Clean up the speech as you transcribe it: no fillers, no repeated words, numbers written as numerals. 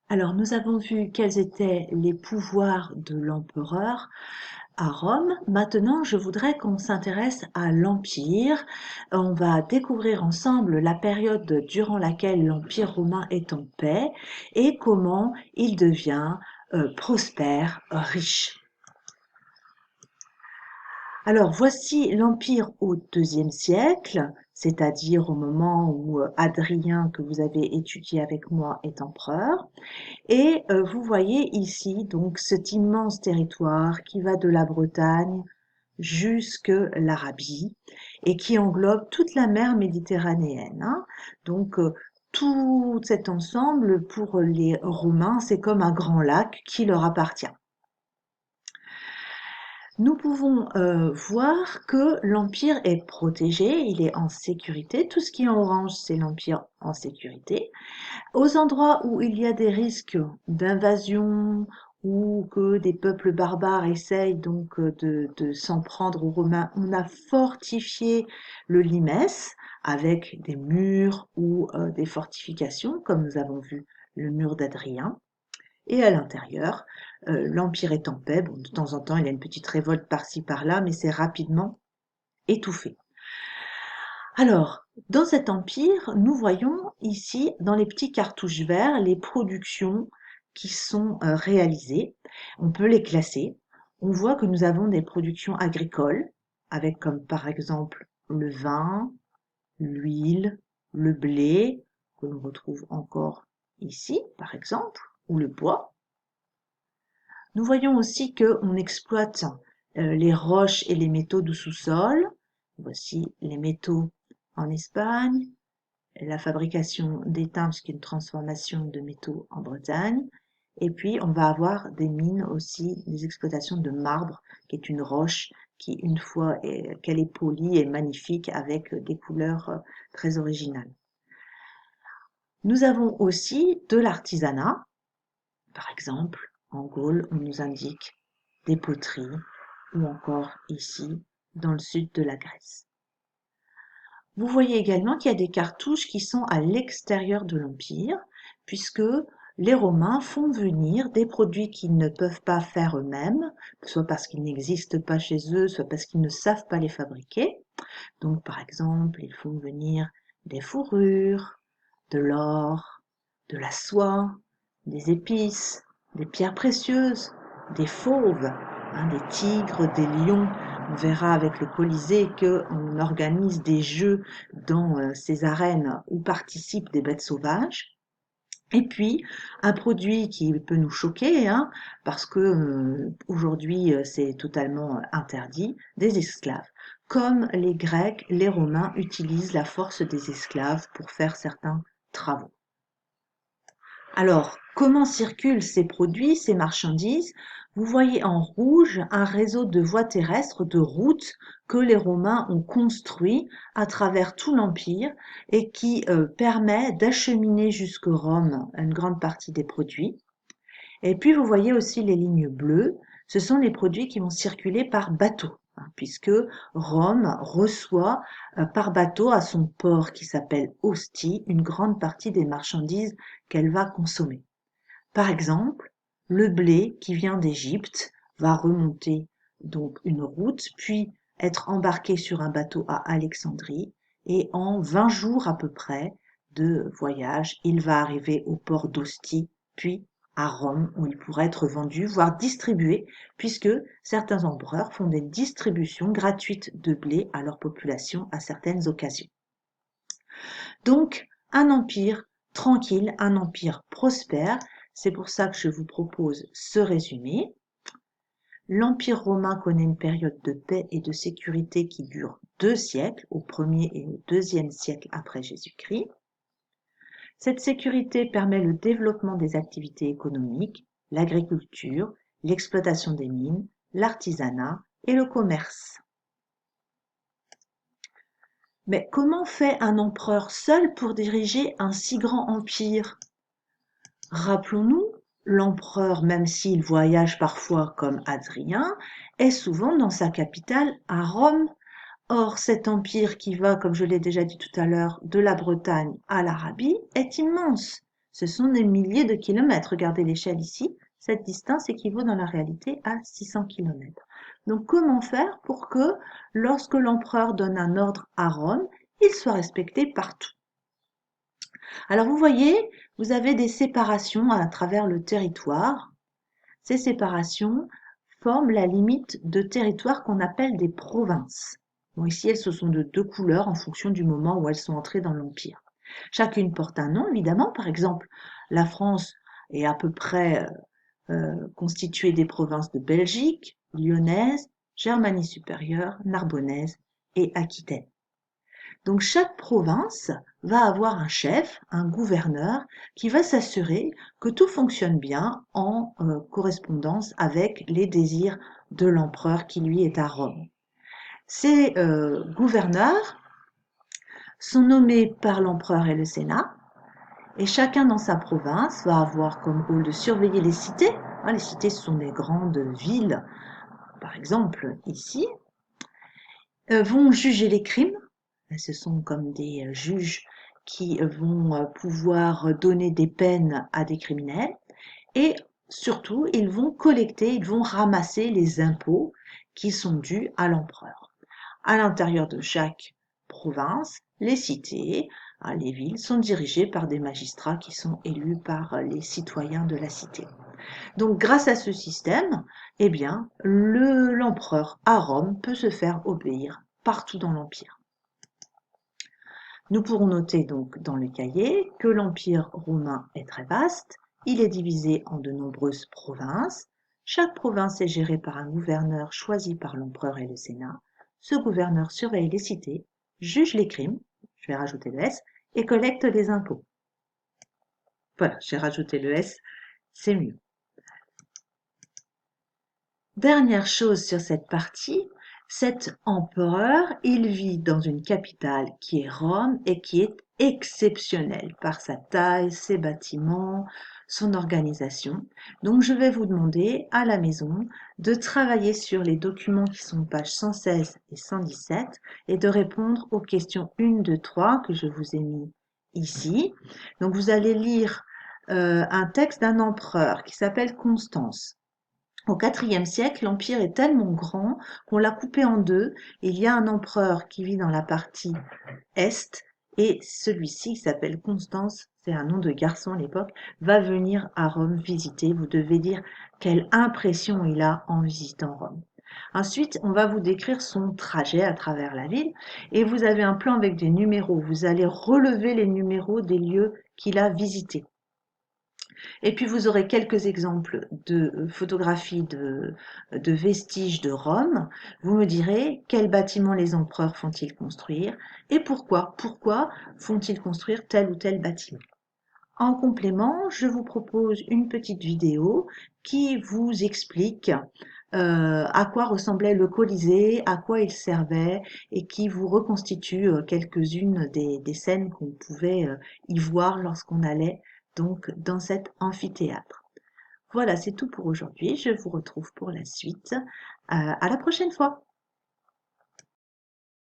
Alors, nous avons vu quels étaient les pouvoirs de l'empereur à Rome. Maintenant, je voudrais qu'on s'intéresse à l'Empire. On va découvrir ensemble la période durant laquelle l'Empire romain est en paix et comment il devient prospère, riche. Alors, voici l'Empire au IIe siècle, c'est-à-dire au moment où Hadrien, que vous avez étudié avec moi, est empereur. Et vous voyez ici donc cet immense territoire qui va de la Bretagne jusque l'Arabie et qui englobe toute la mer Méditerranéenne, hein. Donc tout cet ensemble pour les Romains, c'est comme un grand lac qui leur appartient. Nous pouvons voir que l'empire est protégé, il est en sécurité. Tout ce qui est en orange, c'est l'empire en sécurité. Aux endroits où il y a des risques d'invasion ou que des peuples barbares essayent donc de s'en prendre aux Romains, on a fortifié le limès avec des murs ou des fortifications, comme nous avons vu le mur d'Adrien. Et à l'intérieur, l'Empire est en paix. Bon, de temps en temps, il y a une petite révolte par-ci par-là, mais c'est rapidement étouffé. Alors, dans cet empire, nous voyons ici, dans les petits cartouches verts, les productions qui sont réalisées. On peut les classer. On voit que nous avons des productions agricoles, avec comme par exemple le vin, l'huile, le blé, que l'on retrouve encore ici, par exemple, ou le bois. Nous voyons aussi qu'on exploite les roches et les métaux du sous-sol. Voici les métaux en Espagne, la fabrication d'étain, puisqu'il y a une transformation de métaux en Bretagne. Et puis, on va avoir des mines aussi, des exploitations de marbre, qui est une roche qui, une fois qu'elle est polie, est magnifique avec des couleurs très originales. Nous avons aussi de l'artisanat. Par exemple, en Gaule, on nous indique des poteries ou encore ici, dans le sud de la Grèce. Vous voyez également qu'il y a des cartouches qui sont à l'extérieur de l'Empire, puisque les Romains font venir des produits qu'ils ne peuvent pas faire eux-mêmes, soit parce qu'ils n'existent pas chez eux, soit parce qu'ils ne savent pas les fabriquer. Donc, par exemple, ils font venir des fourrures, de l'or, de la soie, des épices, des pierres précieuses, des fauves, hein, des tigres, des lions. On verra avec le Colisée qu'on organise des jeux dans ces arènes où participent des bêtes sauvages. Et puis, un produit qui peut nous choquer, hein, parce que aujourd'hui c'est totalement interdit, des esclaves. Comme les Grecs, les Romains utilisent la force des esclaves pour faire certains travaux. Alors, comment circulent ces produits, ces marchandises? Vous voyez en rouge un réseau de voies terrestres, de routes que les Romains ont construit à travers tout l'Empire et qui permet d'acheminer jusque Rome une grande partie des produits. Et puis vous voyez aussi les lignes bleues, ce sont les produits qui vont circuler par bateau, hein, puisque Rome reçoit par bateau à son port qui s'appelle Ostie une grande partie des marchandises qu'elle va consommer. Par exemple, le blé qui vient d'Égypte va remonter donc une route, puis être embarqué sur un bateau à Alexandrie, et en 20 jours à peu près de voyage, il va arriver au port d'Ostie, puis à Rome, où il pourra être vendu, voire distribué, puisque certains empereurs font des distributions gratuites de blé à leur population à certaines occasions. Donc, un empire tranquille, un empire prospère. C'est pour ça que je vous propose ce résumé. L'Empire romain connaît une période de paix et de sécurité qui dure 2 siècles, au 1er et au 2e siècle après Jésus-Christ. Cette sécurité permet le développement des activités économiques, l'agriculture, l'exploitation des mines, l'artisanat et le commerce. Mais comment fait un empereur seul pour diriger un si grand empire? Rappelons-nous, l'empereur, même s'il voyage parfois comme Hadrien, est souvent dans sa capitale à Rome. Or, cet empire qui va, comme je l'ai déjà dit tout à l'heure, de la Bretagne à l'Arabie est immense. Ce sont des milliers de kilomètres. Regardez l'échelle ici. Cette distance équivaut dans la réalité à 600 kilomètres. Donc comment faire pour que lorsque l'empereur donne un ordre à Rome, il soit respecté partout? Alors vous voyez, vous avez des séparations à travers le territoire. Ces séparations forment la limite de territoire qu'on appelle des provinces. Bon, ici, elles se sont de deux couleurs en fonction du moment où elles sont entrées dans l'Empire. Chacune porte un nom, évidemment. Par exemple, la France est à peu près constituée des provinces de Belgique, lyonnaise, Germanie supérieure, narbonnaise et Aquitaine. Donc chaque province va avoir un chef, un gouverneur, qui va s'assurer que tout fonctionne bien en correspondance avec les désirs de l'empereur qui lui est à Rome. Ces gouverneurs sont nommés par l'empereur et le Sénat, et chacun dans sa province va avoir comme rôle de surveiller les cités. Les cités sont des grandes villes, par exemple ici, vont juger les crimes. Ce sont comme des juges qui vont pouvoir donner des peines à des criminels. Et surtout, ils vont collecter, ils vont ramasser les impôts qui sont dus à l'empereur. À l'intérieur de chaque province, les cités, les villes sont dirigées par des magistrats qui sont élus par les citoyens de la cité. Donc, grâce à ce système, eh bien, l'empereur à Rome peut se faire obéir partout dans l'Empire. Nous pourrons noter donc dans le cahier que l'Empire romain est très vaste, il est divisé en de nombreuses provinces, chaque province est gérée par un gouverneur choisi par l'empereur et le Sénat. Ce gouverneur surveille les cités, juge les crimes, je vais rajouter le S, et collecte les impôts. Voilà, j'ai rajouté le S, c'est mieux. Dernière chose sur cette partie, cet empereur, il vit dans une capitale qui est Rome et qui est exceptionnelle par sa taille, ses bâtiments, son organisation. Donc je vais vous demander à la maison de travailler sur les documents qui sont pages 116 et 117 et de répondre aux questions 1, 2, 3 que je vous ai mis ici. Donc vous allez lire un texte d'un empereur qui s'appelle Constance. Au IVe siècle, l'empire est tellement grand qu'on l'a coupé en deux. Il y a un empereur qui vit dans la partie est et celui-ci, qui s'appelle Constance, c'est un nom de garçon à l'époque, va venir à Rome visiter. Vous devez dire quelle impression il a en visitant Rome. Ensuite, on va vous décrire son trajet à travers la ville et vous avez un plan avec des numéros. Vous allez relever les numéros des lieux qu'il a visités. Et puis vous aurez quelques exemples de photographies de vestiges de Rome. Vous me direz quels bâtiments les empereurs font-ils construire et pourquoi. Pourquoi font-ils construire tel ou tel bâtiment? En complément, je vous propose une petite vidéo qui vous explique à quoi ressemblait le Colisée, à quoi il servait et qui vous reconstitue quelques-unes des scènes qu'on pouvait y voir lorsqu'on allait donc dans cet amphithéâtre. Voilà, c'est tout pour aujourd'hui. Je vous retrouve pour la suite. À la prochaine fois.